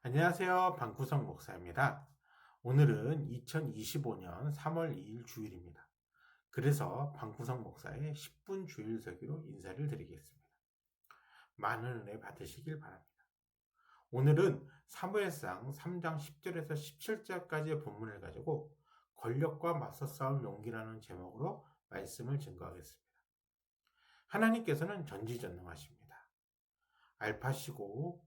안녕하세요. 방구석 목사입니다. 오늘은 2025년 3월 2일 주일입니다. 그래서 방구석 목사의 10분 주일 설교로 인사를 드리겠습니다. 많은 은혜 받으시길 바랍니다. 오늘은 사무엘상 3장 10절에서 17절까지의 본문을 가지고 권력과 맞서 싸울 용기라는 제목으로 말씀을 증거하겠습니다. 하나님께서는 전지전능하십니다. 알파시고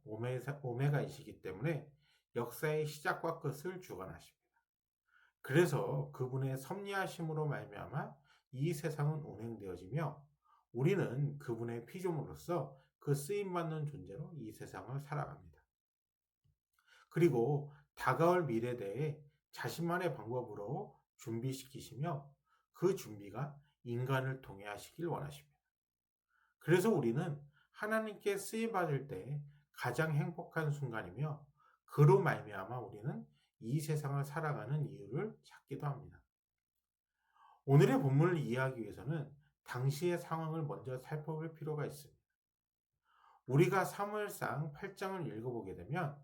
오메가이시기 때문에 역사의 시작과 끝을 주관하십니다. 그래서 그분의 섭리하심으로 말미암아 이 세상은 운행되어지며 우리는 그분의 피조물로서 그 쓰임받는 존재로 이 세상을 살아갑니다. 그리고 다가올 미래에 대해 자신만의 방법으로 준비시키시며 그 준비가 인간을 통해 하시길 원하십니다. 그래서 우리는 하나님께 쓰임받을 때 가장 행복한 순간이며 그로 말미암아 우리는 이 세상을 살아가는 이유를 찾기도 합니다. 오늘의 본문을 이해하기 위해서는 당시의 상황을 먼저 살펴볼 필요가 있습니다. 우리가 사무엘상 8장을 읽어보게 되면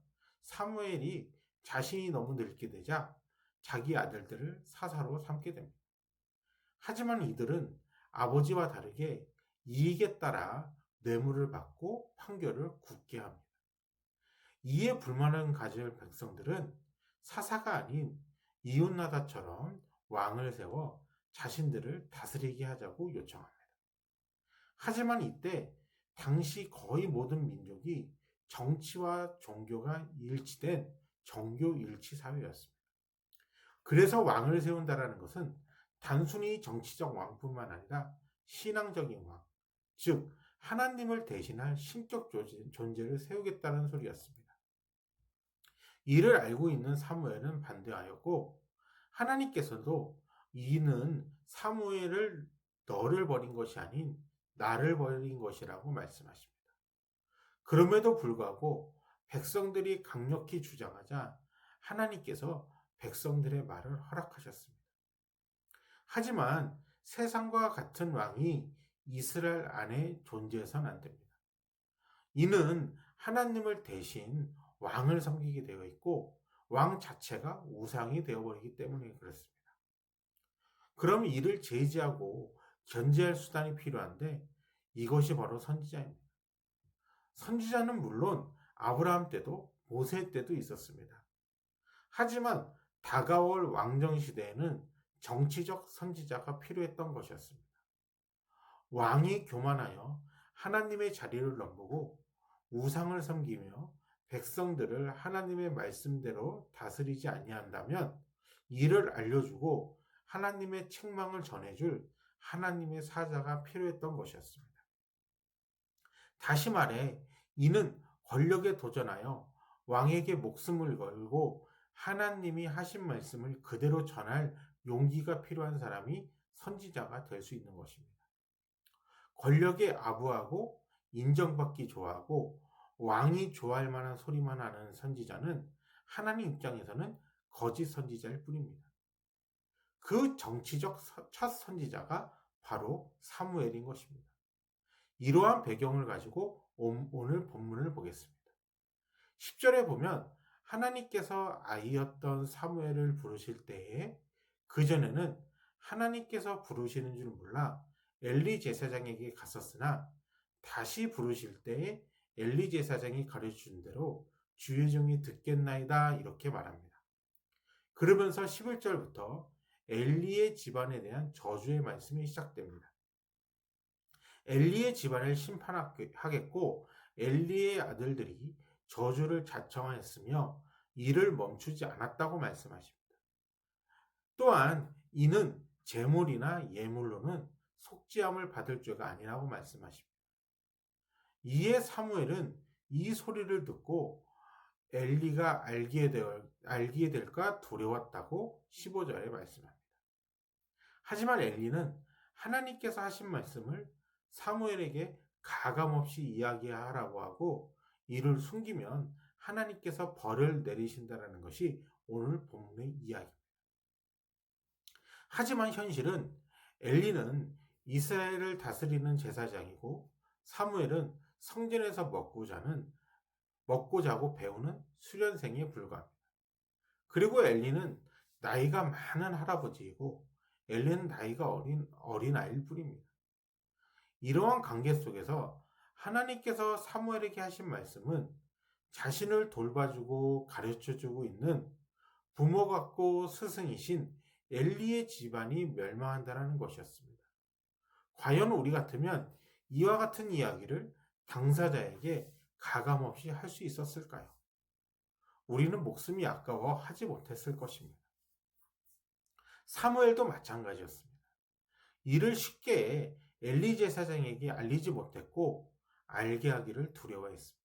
사무엘이 자신이 너무 늙게 되자 자기 아들들을 사사로 삼게 됩니다. 하지만 이들은 아버지와 다르게 이익에 따라 뇌물을 받고 판결을 굳게 합니다. 이에 불만을 가질 백성들은 사사가 아닌 이웃나다처럼 왕을 세워 자신들을 다스리게 하자고 요청합니다. 하지만 이때 당시 거의 모든 민족이 정치와 종교가 일치된 정교일치 사회였습니다. 그래서 왕을 세운다라는 것은 단순히 정치적 왕뿐만 아니라 신앙적인 왕, 즉 하나님을 대신할 신적 존재를 세우겠다는 소리였습니다. 이를 알고 있는 사무엘은 반대하였고 하나님께서도 이는 사무엘을 너를 버린 것이 아닌 나를 버린 것이라고 말씀하십니다. 그럼에도 불구하고 백성들이 강력히 주장하자 하나님께서 백성들의 말을 허락하셨습니다. 하지만 세상과 같은 왕이 이스라엘 안에 존재해서는 안 됩니다. 이는 하나님을 대신 왕을 섬기게 되어 있고 왕 자체가 우상이 되어버리기 때문에 그렇습니다. 그럼 이를 제지하고 견제할 수단이 필요한데 이것이 바로 선지자입니다. 선지자는 물론 아브라함 때도 모세 때도 있었습니다. 하지만 다가올 왕정 시대에는 정치적 선지자가 필요했던 것이었습니다. 왕이 교만하여 하나님의 자리를 넘보고 우상을 섬기며 백성들을 하나님의 말씀대로 다스리지 아니한다면 이를 알려주고 하나님의 책망을 전해줄 하나님의 사자가 필요했던 것이었습니다. 다시 말해 이는 권력에 도전하여 왕에게 목숨을 걸고 하나님이 하신 말씀을 그대로 전할 용기가 필요한 사람이 선지자가 될 수 있는 것입니다. 권력에 아부하고 인정받기 좋아하고 왕이 좋아할 만한 소리만 하는 선지자는 하나님 입장에서는 거짓 선지자일 뿐입니다. 그 정치적 첫 선지자가 바로 사무엘인 것입니다. 이러한 배경을 가지고 오늘 본문을 보겠습니다. 10절에 보면 하나님께서 아이였던 사무엘을 부르실 때에 그전에는 하나님께서 부르시는 줄 몰라 엘리 제사장에게 갔었으나 다시 부르실 때에 엘리 제사장이 가르쳐준 대로 주의 종이 듣겠나이다 이렇게 말합니다. 그러면서 11절부터 엘리의 집안에 대한 저주의 말씀이 시작됩니다. 엘리의 집안을 심판하겠고 엘리의 아들들이 저주를 자청하였으며 이를 멈추지 않았다고 말씀하십니다. 또한 이는 제물이나 예물로는 속죄함을 받을 죄가 아니라고 말씀하십니다. 이에 사무엘은 이 소리를 듣고 엘리가 알게 될까 두려웠다고 15절에 말씀합니다. 하지만 엘리는 하나님께서 하신 말씀을 사무엘에게 가감없이 이야기하라고 하고 이를 숨기면 하나님께서 벌을 내리신다는 것이 오늘 본문의 이야기입니다. 하지만 현실은 엘리는 이스라엘을 다스리는 제사장이고 사무엘은 성전에서 먹고 자고 배우는 수련생에 불과합니다. 그리고 엘리는 나이가 많은 할아버지이고 엘리는 나이가 어린 아이일 뿐입니다. 이러한 관계 속에서 하나님께서 사무엘에게 하신 말씀은 자신을 돌봐주고 가르쳐주고 있는 부모 같고 스승이신 엘리의 집안이 멸망한다는 것이었습니다. 과연 우리 같으면 이와 같은 이야기를 당사자에게 가감없이 할 수 있었을까요? 우리는 목숨이 아까워 하지 못했을 것입니다. 사무엘도 마찬가지였습니다. 이를 쉽게 엘리 제사장에게 알리지 못했고 알게 하기를 두려워했습니다.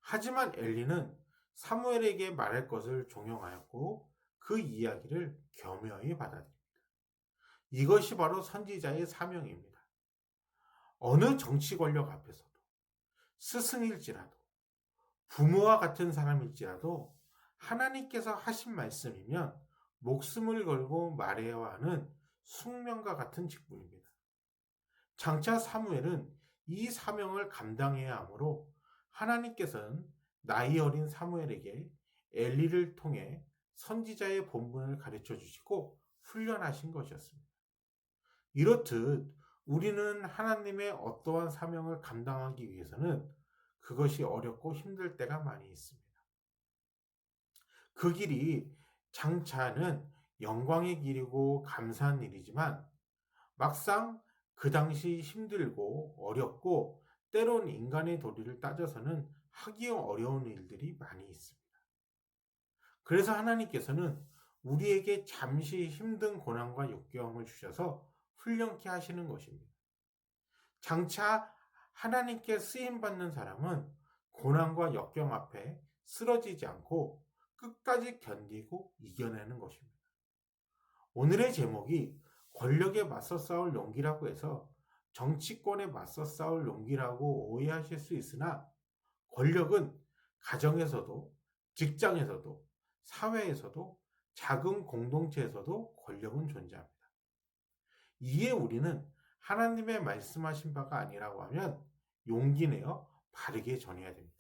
하지만 엘리는 사무엘에게 말할 것을 종용하였고 그 이야기를 겸허히 받아들입니다. 이것이 바로 선지자의 사명입니다. 어느 정치 권력 앞에서도 스승일지라도 부모와 같은 사람일지라도 하나님께서 하신 말씀이면 목숨을 걸고 말해야 하는 숙명과 같은 직분입니다. 장차 사무엘은 이 사명을 감당해야 하므로 하나님께서는 나이 어린 사무엘에게 엘리를 통해 선지자의 본분을 가르쳐 주시고 훈련하신 것이었습니다. 이렇듯 우리는 하나님의 어떠한 사명을 감당하기 위해서는 그것이 어렵고 힘들 때가 많이 있습니다. 그 길이 장차는 영광의 길이고 감사한 일이지만 막상 그 당시 힘들고 어렵고 때론 인간의 도리를 따져서는 하기 어려운 일들이 많이 있습니다. 그래서 하나님께서는 우리에게 잠시 힘든 고난과 역경을 주셔서 훈련케 하시는 것입니다. 장차 하나님께 쓰임받는 사람은 고난과 역경 앞에 쓰러지지 않고 끝까지 견디고 이겨내는 것입니다. 오늘의 제목이 권력에 맞서 싸울 용기라고 해서 정치권에 맞서 싸울 용기라고 오해하실 수 있으나 권력은 가정에서도 직장에서도 사회에서도 작은 공동체에서도 권력은 존재합니다. 이에 우리는 하나님의 말씀하신 바가 아니라고 하면 용기 내어 바르게 전해야 됩니다.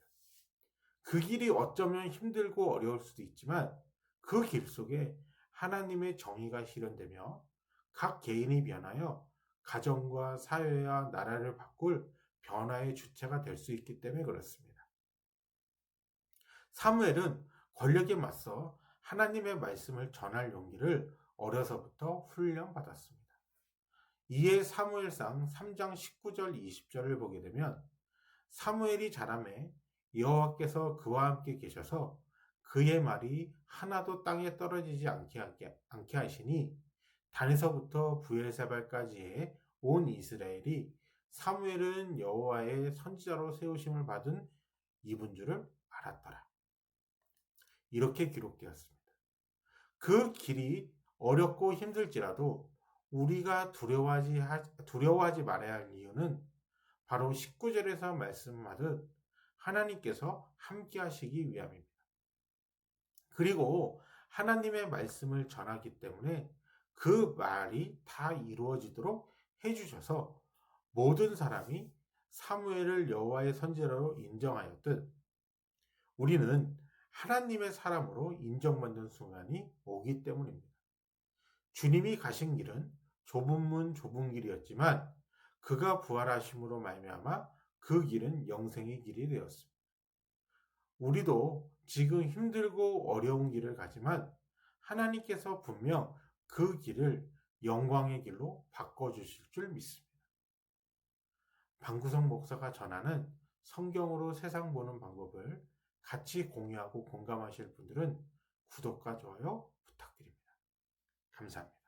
그 길이 어쩌면 힘들고 어려울 수도 있지만 그 길 속에 하나님의 정의가 실현되며 각 개인이 변하여 가정과 사회와 나라를 바꿀 변화의 주체가 될 수 있기 때문에 그렇습니다. 사무엘은 권력에 맞서 하나님의 말씀을 전할 용기를 어려서부터 훈련받았습니다. 이에 사무엘상 3장 19절 20절을 보게 되면 사무엘이 자라매 여호와께서 그와 함께 계셔서 그의 말이 하나도 땅에 떨어지지 않게 하시니 단에서부터 브엘세발까지의 온 이스라엘이 사무엘은 여호와의 선지자로 세우심을 받은 이분 줄을 알았더라. 이렇게 기록되었습니다. 그 길이 어렵고 힘들지라도 우리가 두려워하지 말아야 할 이유는 바로 19절에서 말씀하듯 하나님께서 함께 하시기 위함입니다. 그리고 하나님의 말씀을 전하기 때문에 그 말이 다 이루어지도록 해주셔서 모든 사람이 사무엘을 여호와의 선지자로 인정하였듯 우리는 하나님의 사람으로 인정받는 순간이 오기 때문입니다. 주님이 가신 길은 좁은 문 좁은 길이었지만 그가 부활하심으로 말미암아 그 길은 영생의 길이 되었습니다. 우리도 지금 힘들고 어려운 길을 가지만 하나님께서 분명 그 길을 영광의 길로 바꿔주실 줄 믿습니다. 방구석 목사가 전하는 성경으로 세상 보는 방법을 같이 공유하고 공감하실 분들은 구독과 좋아요 부탁드립니다. 감사합니다.